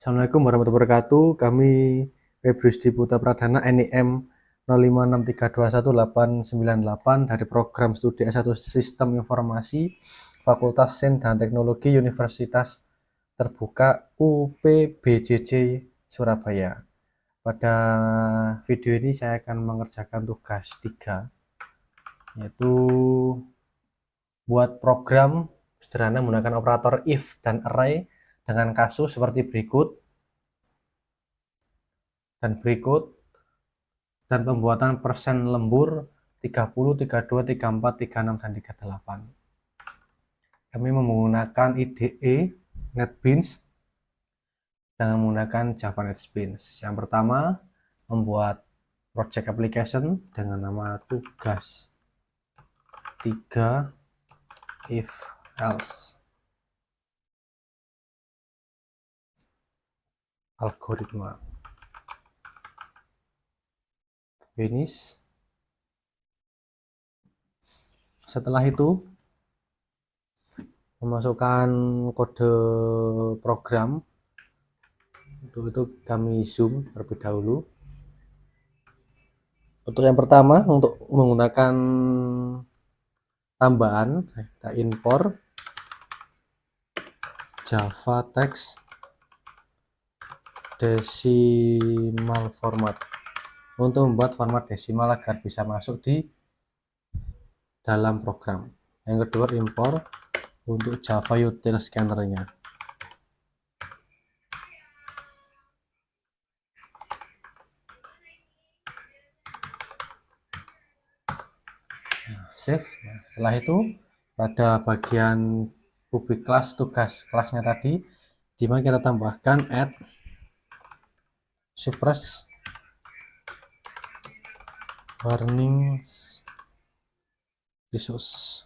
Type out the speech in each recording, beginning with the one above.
Assalamualaikum warahmatullahi wabarakatuh. Kami Febrius Putra Pradana NIM 0563218898 dari program studi S1 Sistem Informasi Fakultas Sains dan Teknologi Universitas Terbuka UPBJJ Surabaya. Pada video ini saya akan mengerjakan tugas 3, yaitu buat program sederhana menggunakan operator if dan array dengan kasus seperti berikut dan pembuatan persen lembur 30, 32, 34, 36, dan 38. Kami menggunakan IDE NetBeans dengan menggunakan Java NetBeans. Yang pertama, membuat project application dengan nama tugas 3 if else algoritma. Finish. Setelah itu memasukkan kode program. Untuk itu kami zoom terlebih dahulu. Untuk yang pertama, untuk menggunakan tambahan, kita import Java text decimal format untuk membuat format desimal agar bisa masuk di dalam program. Yang kedua, import untuk Java util scanner-nya. Save. Nah, setelah itu pada bagian public class tugas kelasnya tadi, dimana kita tambahkan add suppress warnings resource.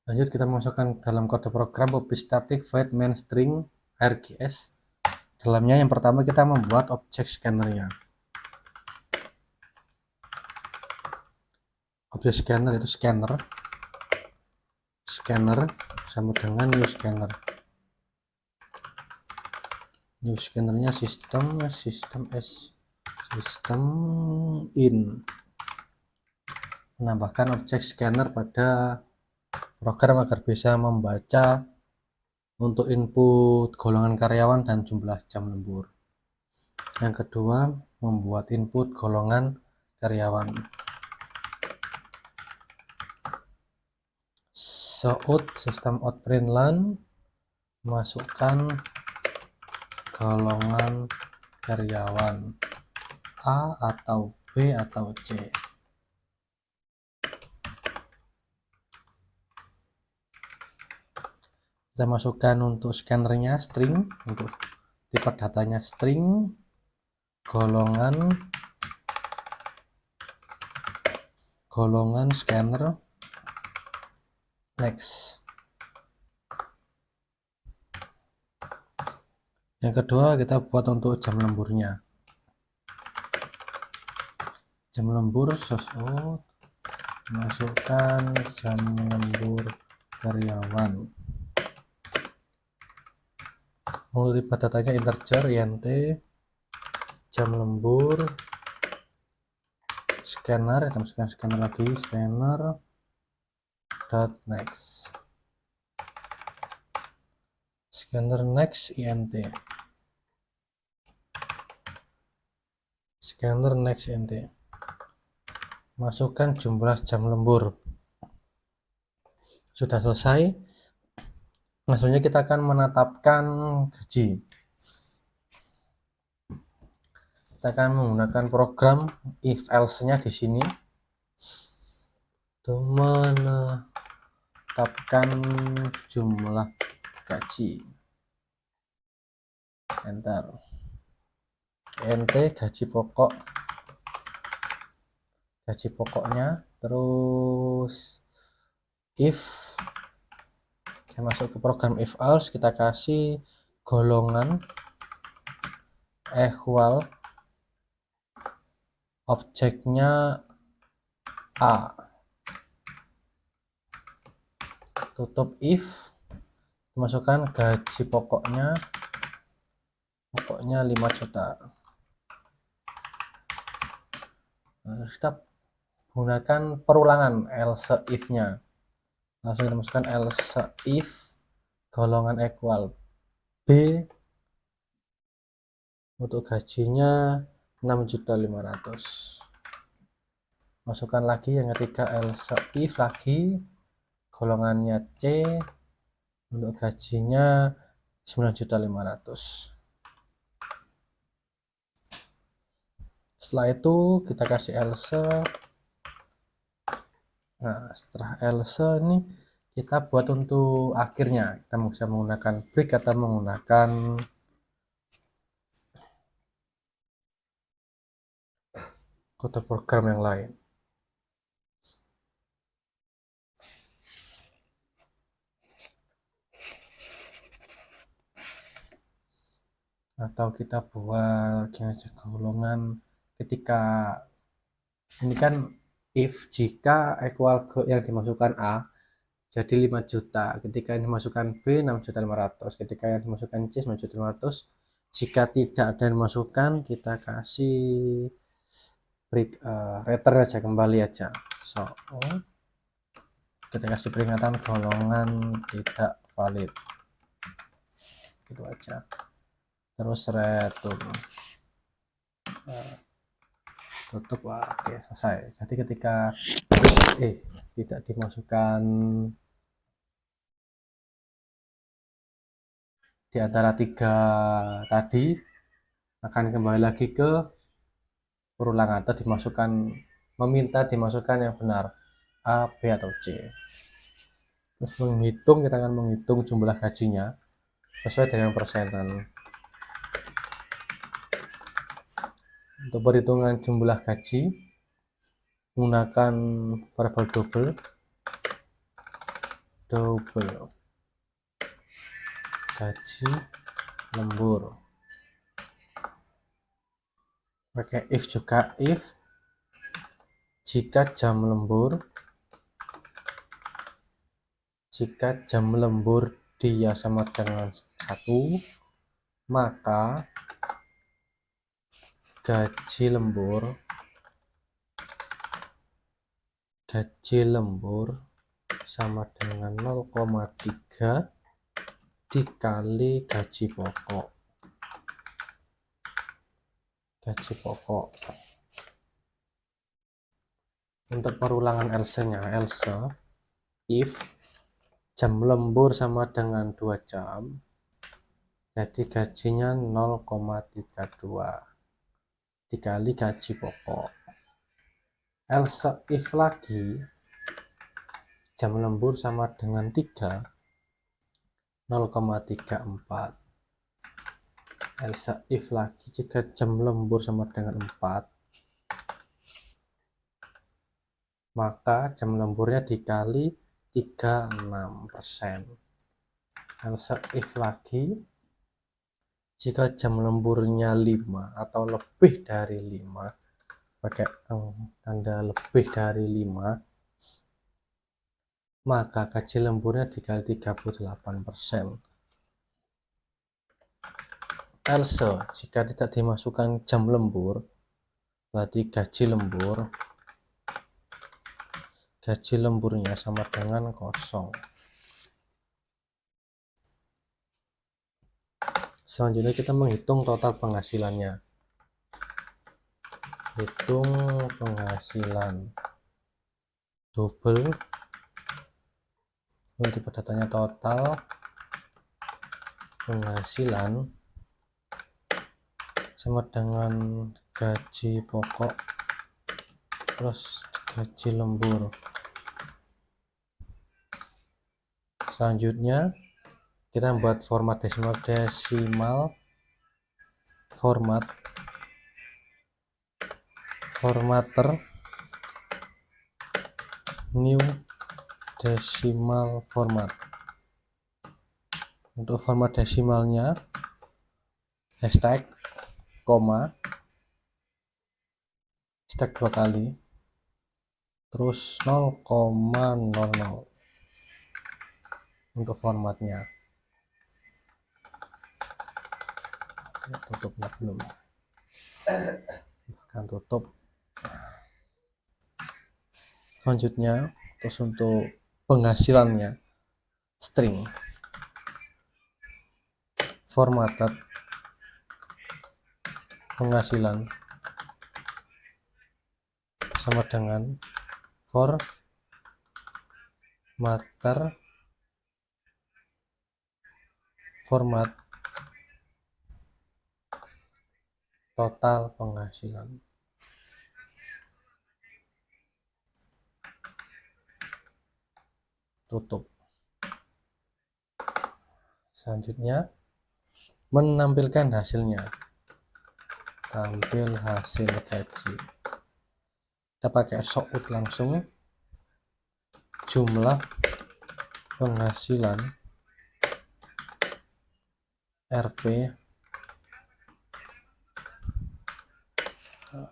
Lanjut kita masukkan dalam kode program public static void main string args. Dalamnya yang pertama kita membuat objek scanner-nya. Objek scanner itu scanner sama dengan new scanner. New scanner-nya system in. Menambahkan objek scanner pada program agar bisa membaca untuk input golongan karyawan dan jumlah jam lembur. Yang kedua, membuat input golongan karyawan. Out sistem out println, masukkan golongan karyawan A atau B atau C. Kita masukkan untuk scannernya string, untuk tipe datanya string, golongan scanner, next. Yang kedua kita buat untuk jam lemburnya. Jam lembur source out, masukkan jam lembur karyawan. Untuk tipe datanya integer int, jam lembur, scanner, kita masukkan scanner lagi, scanner dot next, scanner next int, scanner next int, masukkan jumlah jam lembur. Sudah selesai. Maksudnya kita akan menetapkan gaji. Kita akan menggunakan program if else-nya di sini untuk menetapkan jumlah gaji. Enter. int gaji pokoknya, terus if kita masuk ke program if else, kita kasih golongan equal objeknya A, tutup if, masukkan gaji pokoknya 5 juta. Nah, kita gunakan perulangan else if nya, langsung kita masukkan else if golongan equal B, untuk gajinya 6.500.000. Masukkan lagi yang ketiga else if lagi golongannya C, untuk gajinya 9.500.000. Setelah itu kita kasih else. Nah, setelah else ini kita buat untuk akhirnya, kita bisa menggunakan break atau menggunakan kode program yang lain. Atau kita buat golongan ketika ini kan if jika equal ke yang dimasukkan A jadi 5 juta, ketika yang dimasukkan B 6.500.000, ketika yang dimasukkan C 9.500.000. Jika tidak ada yang dimasukkan, kita kasih break return aja, kembali aja. So kita kasih peringatan golongan tidak valid, gitu aja, terus return. Tutup. Wah, oke, selesai. Jadi ketika tidak dimasukkan di antara 3 tadi, akan kembali lagi ke perulangan atau dimasukkan, meminta dimasukkan yang benar A, B atau C. Terus menghitung, kita akan menghitung jumlah gajinya sesuai dengan persenan. Untuk perhitungan jumlah gaji menggunakan variabel double gaji lembur, pakai if juga, if jika jam lembur dia sama dengan 1, maka gaji lembur sama dengan 0,3 dikali gaji pokok. Untuk perulangan else-nya, else if jam lembur sama dengan 2 jam, jadi gajinya 0,32 dikali gaji pokok. Else if lagi jam lembur sama dengan 3, 0,34. Else if lagi jika jam lembur sama dengan 4, maka jam lemburnya dikali 36%. Else if lagi jika jam lemburnya 5 atau lebih dari 5, pakai tanda lebih dari 5, maka gaji lemburnya dikali 38%. Else jika tidak dimasukkan jam lembur, berarti gaji lemburnya sama dengan 0. Selanjutnya kita menghitung total penghasilannya. Hitung penghasilan double, ini tipe datanya total penghasilan sama dengan gaji pokok plus gaji lembur. Selanjutnya kita membuat formater new decimal format. Untuk format desimalnya hashtag, koma, stack 2 kali, terus 0,00 untuk formatnya. Tutupnya belum, bahkan tutup. Selanjutnya terus untuk penghasilannya, string formatted penghasilan sama dengan format total penghasilan. Tutup. Selanjutnya menampilkan hasilnya, tampil hasil gaji. Kita pakai soutout langsung, jumlah penghasilan RP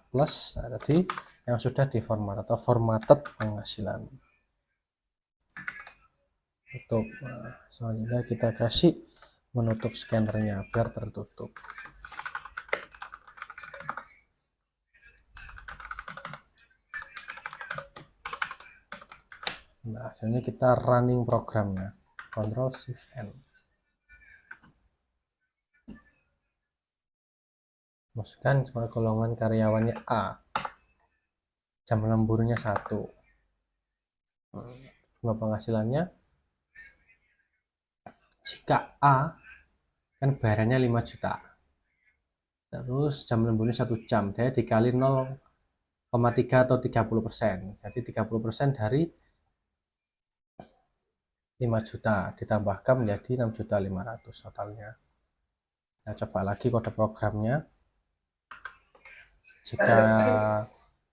plus tadi yang sudah diformat atau formatted penghasilan. Tutup. Selanjutnya kita kasih menutup scannernya biar tertutup. Nah, ini kita running programnya, Ctrl Shift N. Masukkan sebagai golongan karyawannya A, jam lemburnya 1, jumlah penghasilannya, jika A kan bayarannya 5 juta, terus jam lemburnya 1 jam, jadi dikali 0,3 atau 30%, jadi 30% dari 5 juta ditambahkan menjadi 6.500.000 totalnya. Nah, coba lagi kode programnya. Jika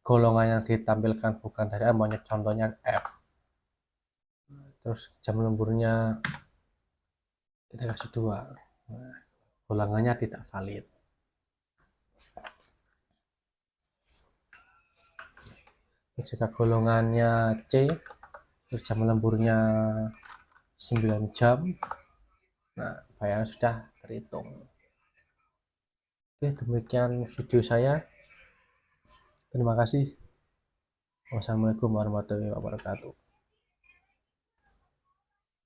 golongan yang ditampilkan bukan dari A, maunya contohnya F, terus jam lemburnya kita kasih 2, nah, golongannya tidak valid. Jika golongannya C, terus jam lemburnya 9 jam, nah bayaran sudah terhitung. Oke, demikian video saya. Terima kasih. Wassalamualaikum warahmatullahi wabarakatuh.